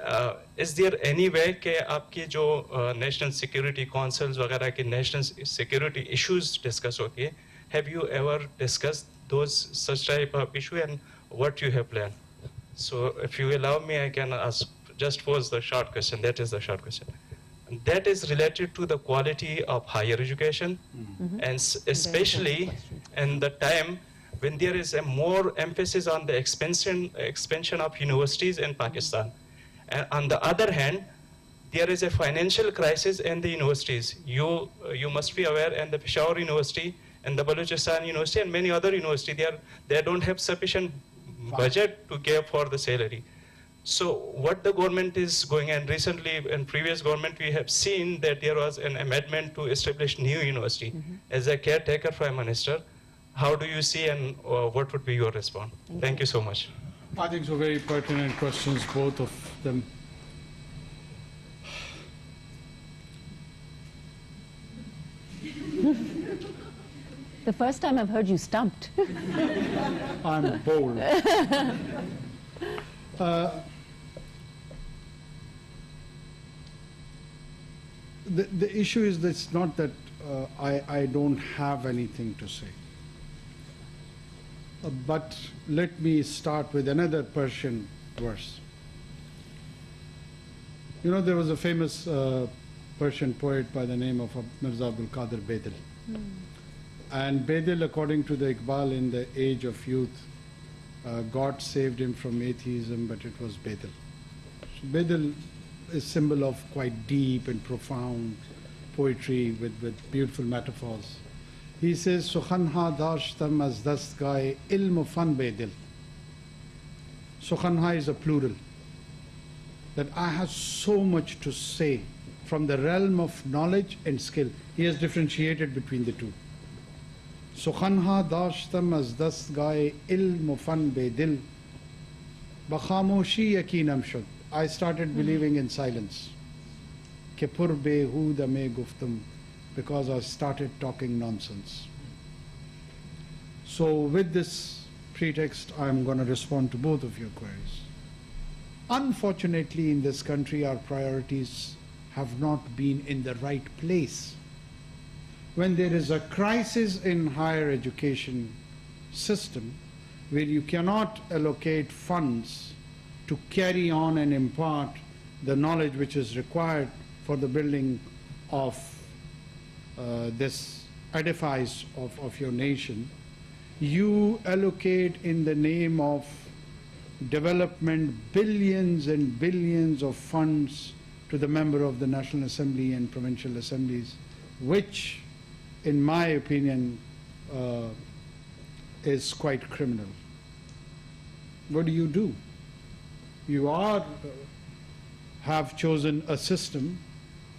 is there any way कि आपकी जो national security councils वगैरह की national security issues discuss होती है, have you ever discussed those such type of issue, and what you have planned? So if you allow me, I can ask, just pose the short question. That is the short question. That is related to the quality of higher education, and especially in the time when there is a more emphasis on the expansion of universities in Pakistan. And on the other hand, there is a financial crisis in the universities. You must be aware, in the Peshawar University and the Balochistan University and many other universities, they don't have sufficient budget to give for the salary. So what the government is going, and recently in previous government we have seen that there was an amendment to establish new university. As a caretaker Prime Minister, how do you see, and what would be your response? Thank you so much. I think so, very pertinent questions, both of them. The the first time I've heard you stumped. I'm bold. The issue is that it's not that I don't have anything to say. But let me start with another Persian verse. You know, there was a famous Persian poet by the name of Mirza Abdul Qadir Bedil. And Bedil, according to the Iqbal, in the age of youth, God saved him from atheism, but it was Bedil. So Bedil is a symbol of quite deep and profound poetry with beautiful metaphors. He says, Sukhanha dashtam az dastgaye ilm fan bedil. Sukhanha is a plural. That I have so much to say from the realm of knowledge and skill. He has differentiated between the two. Sukhanha dashtam az dastgaye ilm fan bedil. Bakhamoshi yakinam shud. I started believing in silence. Ke pur behuda me guftum. Because I started talking nonsense. So with this pretext, I'm going to respond to both of your queries. Unfortunately, in this country, our priorities have not been in the right place. When there is a crisis in higher education system, where you cannot allocate funds to carry on and impart the knowledge which is required for the building of this edifice of your nation, you allocate in the name of development billions and billions of funds to the member of the National Assembly and provincial assemblies, which, in my opinion, is quite criminal. What do? You have chosen a system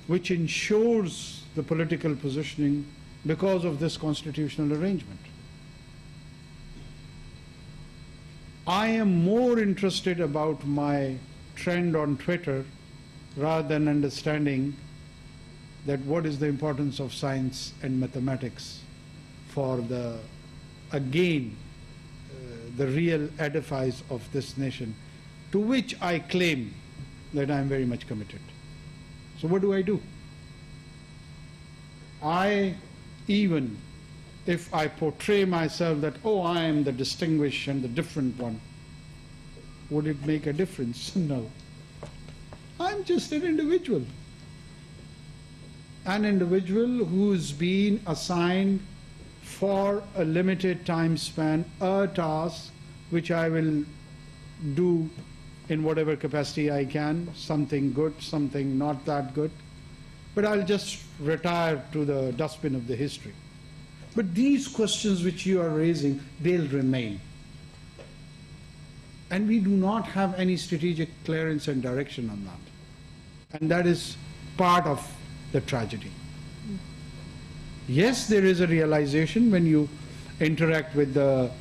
which ensures the political positioning because of this constitutional arrangement. I am more interested about my trend on Twitter rather than understanding that what is the importance of science and mathematics for the real edifice of this nation, to which I claim that I am very much committed. So what do? Even if I portray myself that, oh, I am the distinguished and the different one, would it make a difference? No. I'm just an individual. An individual who's been assigned for a limited time span a task which I will do in whatever capacity I can, something good, something not that good. But I'll just retire to the dustbin of the history. But these questions which you are raising, they'll remain. And we do not have any strategic clearance and direction on that. And that is part of the tragedy. Yes, there is a realization when you interact with the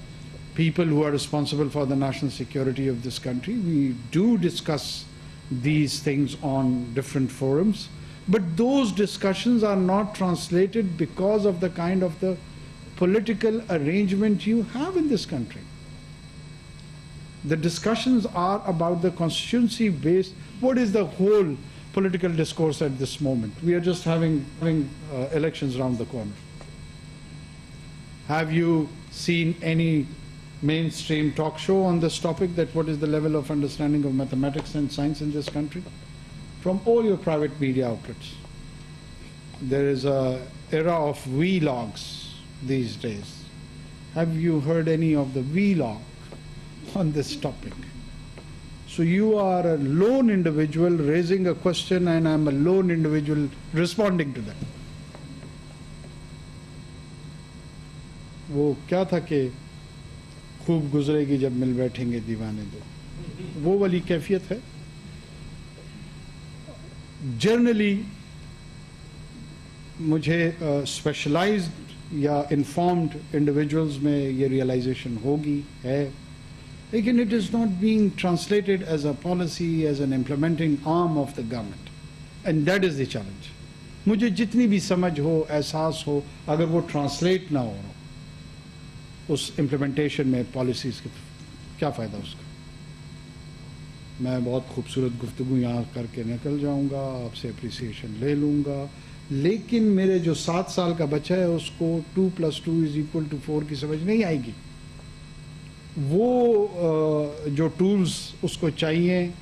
people who are responsible for the national security of this country. We do discuss these things on different forums. But those discussions are not translated because of the kind of the political arrangement you have in this country. The discussions are about the constituency-based. What is the whole political discourse at this moment? We are just having elections around the corner. Have you seen any mainstream talk show on this topic, that what is the level of understanding of mathematics and science in this country? From all your private media outlets. There is an era of vlogs these days. Have you heard any of the vlog on this topic? So you are a lone individual raising a question, and I'm a lone individual responding to that. वो क्या था कि खूब गुजरेगी जब मिल बैठेंगे दीवाने दो, वो वाली कैफियत है. Generally, मुझे specialized या informed individuals में ये realization होगी, है, लेकिन it is not being translated as a policy, as an implementing arm of the government. And that is the challenge. मुझे जितनी भी समझ हो, एहसास हो, अगर वो translate ना हो, उस इम्प्लीमेंटेशन में पॉलिसीज़ के क्या फ़ायदा उसका। मैं बहुत खूबसूरत गुफ्तगू यहाँ करके निकल जाऊँगा, आपसे अप्रिसिएशन ले लूँगा, लेकिन मेरे जो 7 साल का बच्चा है उसको 2 + 2 = 4 की समझ नहीं आएगी। वो जो टूल्स उसको चाहिए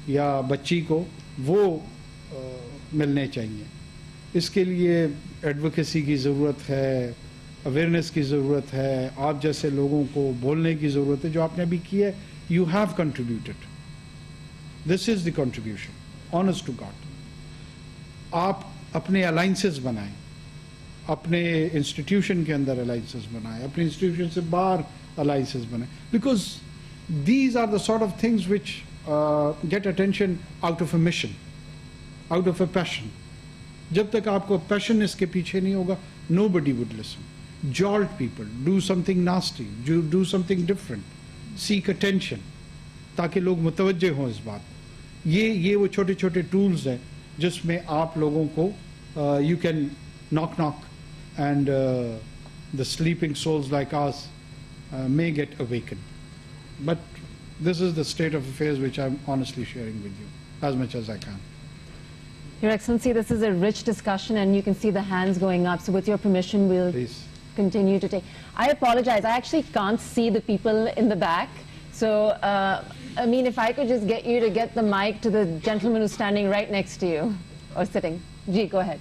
या बच्ची को वो मिलने चाहिए। इसके लिए एडवोकेसी की ज़रूरत है, अवेयरनेस की ज़रूरत है, आप जैसे लोगों को बोलने की ज़रूरत है। जो आपने अभी किया है, you have contributed, this is the contribution, honest to god. आप अपने अलाइंसेस बनाएं, अपने इंस्टीट्यूशन के अंदर अलाइंसेस बनाएं, अपने इंस्टीट्यूशन से बाहर अलाइंसेस बनाएं, because these are the sort of things which get attention out of a mission, out of a passion. जब तक आपको पैशन इसके पीछे नहीं होगा, nobody would listen. Jolt people, do something nasty, do something different, seek attention, ताकि लोग मुतवज्जे हों इस बात। ये वो छोटे छोटे टूल्स हैं जिसमें आप लोगों को you can knock and the sleeping souls like us may get awakened. But this is the state of affairs which I'm honestly sharing with you as much as I can. Your Excellency, this is a rich discussion and you can see the hands going up. So with your permission, we'll continue to take. I apologize, I actually can't see the people in the back. So, I mean, if I could just get you to get the mic to the gentleman who's standing right next to you, or sitting. Ji, go ahead.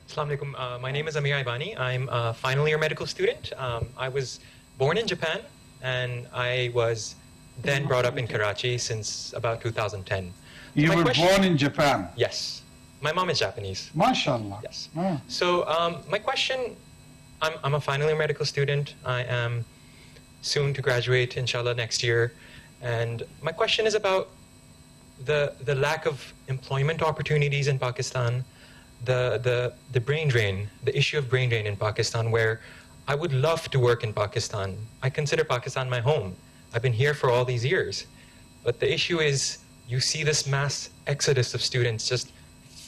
Assalamu alaikum. My name is Amir Ibani. I'm a final year medical student. I was born in Japan and I was then brought up in Karachi since about 2010. You were born in Japan? Yes. My mom is Japanese. MashaAllah. Yes. Ah. So my question, I'm a final year medical student. I am soon to graduate, inshallah, next year. And my question is about the lack of employment opportunities in Pakistan, the brain drain, the issue of brain drain in Pakistan, where I would love to work in Pakistan. I consider Pakistan my home. I've been here for all these years. But the issue is, you see this mass exodus of students just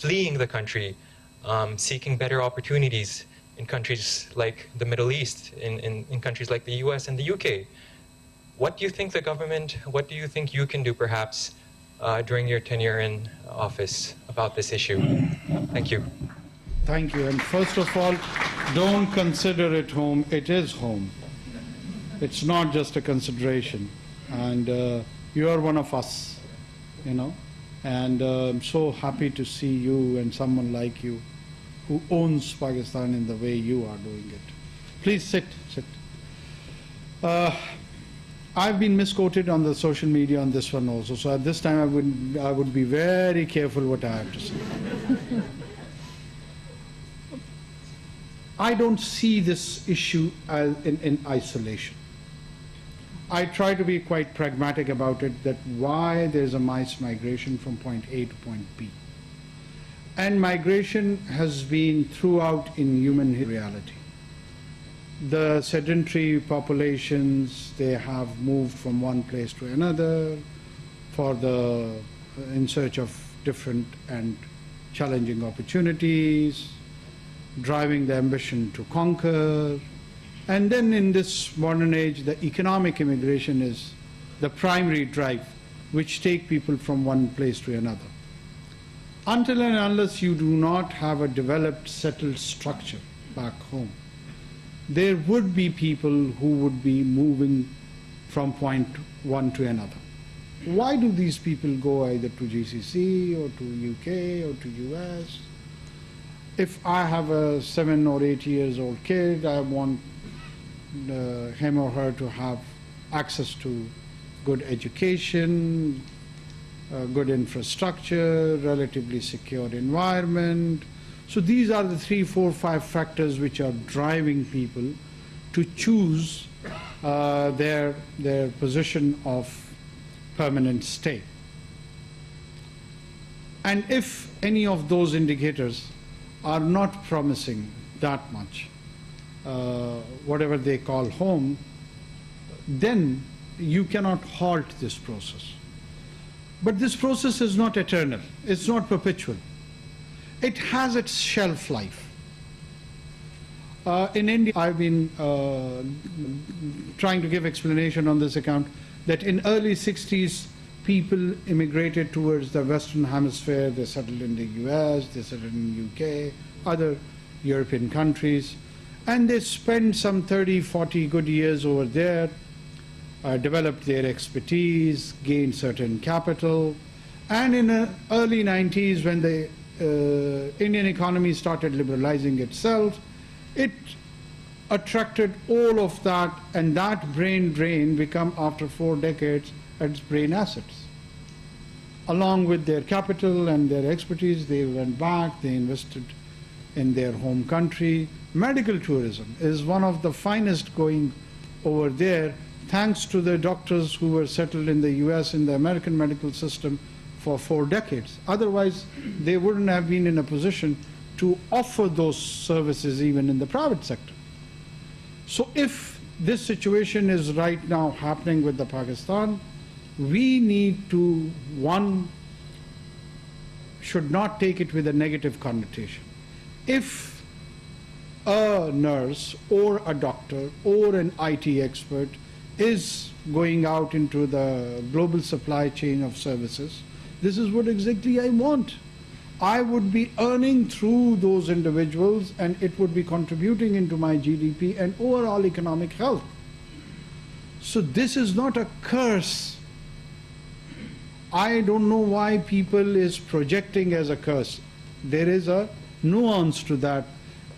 fleeing the country, seeking better opportunities in countries like the Middle East, in countries like the US and the UK. What do you think the government, what do you think you can do perhaps during your tenure in office about this issue? Thank you. Thank you. And first of all, don't consider it home. It is home. It's not just a consideration. And you are one of us, you know. And I'm so happy to see you and someone like you who owns Pakistan in the way you are doing it. Please sit. I've been misquoted on the social media on this one also. So at this time I would be very careful what I have to say. I don't see this issue in isolation. I try to be quite pragmatic about it, that why there's a mass migration from point A to point B. And migration has been throughout in human reality. The sedentary populations, they have moved from one place to another in search of different and challenging opportunities, driving the ambition to conquer. And then in this modern age, the economic immigration is the primary drive which take people from one place to another. Until and unless you do not have a developed, settled structure back home, there would be people who would be moving from point one to another. Why do these people go either to GCC or to UK or to US? If I have a 7 or 8 years old kid, I want him or her to have access to good education, good infrastructure, relatively secure environment. So these are the 3, 4, 5 factors which are driving people to choose their position of permanent stay. And if any of those indicators are not promising that much, whatever they call home, then you cannot halt this process. But this process is not eternal, it's not perpetual. It has its shelf life. In India, I've been trying to give explanation on this account that in early 60s, people immigrated towards the Western Hemisphere. They settled in the US, they settled in the UK, other European countries, and they spent some 30, 40 good years over there, developed their expertise, gained certain capital, and in the early 90s, when the Indian economy started liberalizing itself, it attracted all of that, and that brain drain became, after 4 decades, its brain assets. Along with their capital and their expertise, they went back, they invested in their home country. Medical tourism is one of the finest going over there, thanks to the doctors who were settled in the US in the American medical system for 4 decades. Otherwise, they wouldn't have been in a position to offer those services even in the private sector. So if this situation is right now happening with the Pakistan, we need to, one, should not take it with a negative connotation. If a nurse or a doctor or an IT expert is going out into the global supply chain of services, this is what exactly I want. I would be earning through those individuals, and it would be contributing into my GDP and overall economic health. So this is not a curse. I don't know why people is projecting as a curse. There is a nuance to that,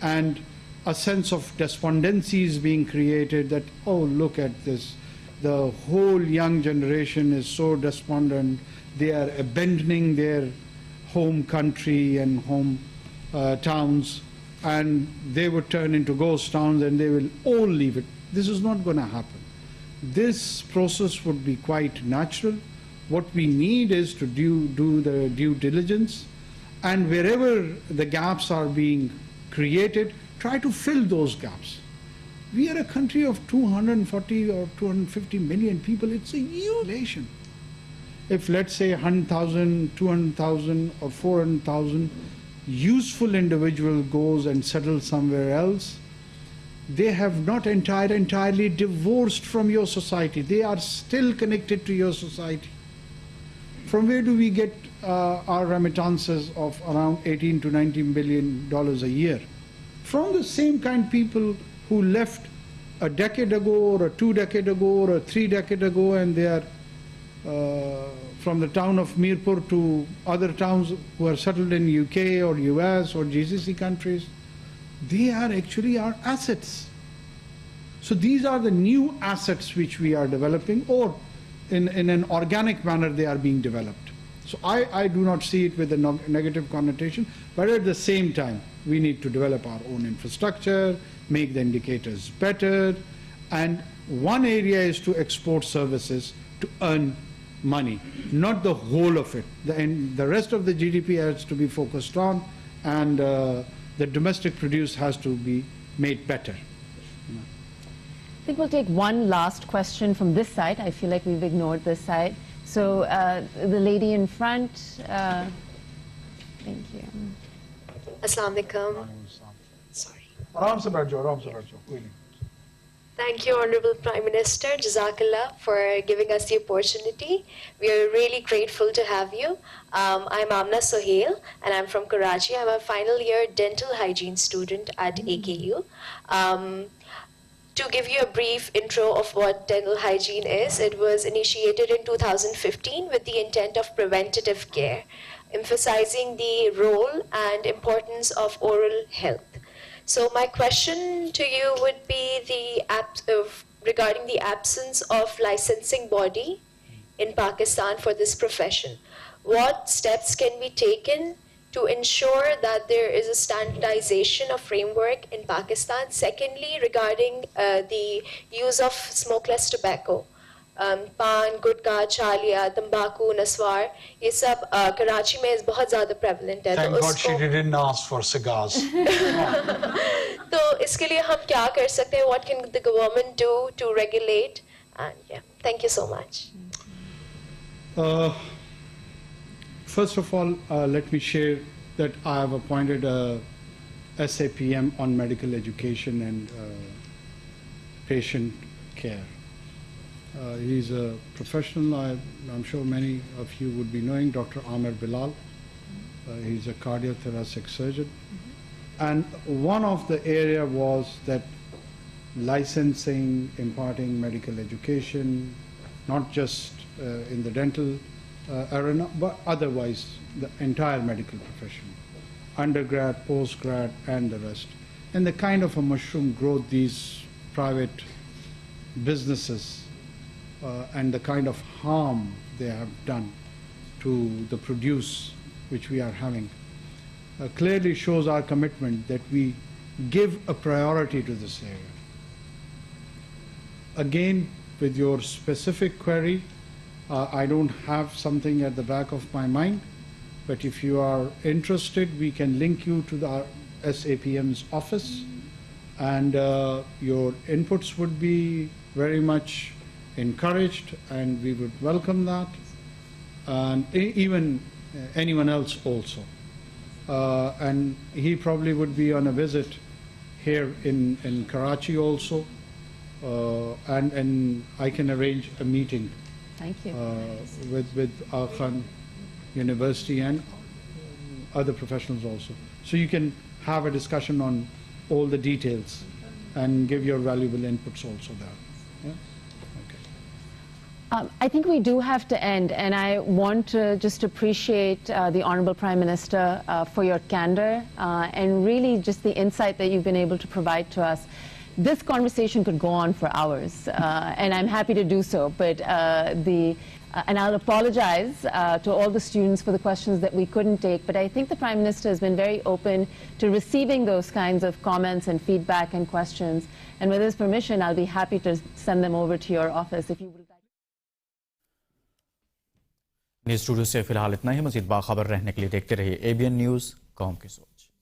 and a sense of despondency is being created that, oh, look at this. The whole young generation is so despondent. They are abandoning their home country and home towns, and they would turn into ghost towns and they will all leave it. This is not going to happen. This process would be quite natural. What we need is to do the due diligence, and wherever the gaps are being created, try to fill those gaps. We are a country of 240 or 250 million people. It's a huge nation. If, let's say, 100,000, 200,000 or 400,000 useful individual goes and settles somewhere else, they have not entirely divorced from your society. They are still connected to your society. From where do we get our remittances of around $18 to $19 billion a year? From the same kind people who left a decade ago or a 2 decades ago or a 3 decades ago, and they are from the town of Mirpur to other towns who are settled in UK or US or GCC countries. They are actually our assets. So these are the new assets which we are developing, or in an organic manner they are being developed. So I do not see it with a negative connotation, but at the same time we need to develop our own infrastructure, make the indicators better, and one area is to export services to earn money, not the whole of it. The rest of the GDP has to be focused on, and the domestic produce has to be made better. I think we'll take one last question from this side. I feel like we've ignored this side. So the lady in front, thank you. Assalamu alaikum. Sorry. Aram se baith jao. Thank you, Honorable Prime Minister. Jazakallah for giving us the opportunity. We are really grateful to have you. I'm Amna Sohail, and I'm from Karachi. I'm a final year dental hygiene student at AKU. To give you a brief intro of what dental hygiene is, it was initiated in 2015 with the intent of preventative care, emphasizing the role and importance of oral health. So my question to you would be regarding the absence of licensing body in Pakistan for this profession. What steps can be taken to ensure that there is a standardization of framework in Pakistan? Secondly, regarding the use of smokeless tobacco, pan, gudka, chalia, tambaku, naswar, ये सब कराची में बहुत ज़्यादा prevalent है. Thank God she didn't ask for cigars. तो इसके लिए हम क्या कर सकते हैं? What can the government do to regulate? And yeah, thank you so much. First of all, let me share that I have appointed a SAPM on medical education and patient care. He's a professional. I'm sure many of you would be knowing Dr. Amir Bilal. He's a cardiothoracic surgeon. And one of the area was that licensing, imparting medical education, not just in the dental arena, but otherwise the entire medical profession, undergrad, postgrad, and the rest. And the kind of a mushroom growth these private businesses and the kind of harm they have done to the produce which we are having clearly shows our commitment that we give a priority to this area. Again, with your specific query, I don't have something at the back of my mind, but if you are interested, we can link you to the SAPM's office, and your inputs would be very much encouraged, and we would welcome that, and even anyone else also. And he probably would be on a visit here in Karachi also, and I can arrange a meeting. Thank you. With Khan University and other professionals also. So you can have a discussion on all the details and give your valuable inputs also there. Yeah? Okay. I think we do have to end, and I want to just appreciate the Honorable Prime Minister for your candor and really just the insight that you've been able to provide to us. This conversation could go on for hours, and I'm happy to do so, but and I'll apologize to all the students for the questions that we couldn't take, but I think the Prime Minister has been very open to receiving those kinds of comments and feedback and questions, and with his permission, I'll be happy to send them over to your office if you would. News studio से फिलहाल इतना ही। मज़ीद बाखबर रहने के लिए देखते रहिए ABN news, कौम की सोच।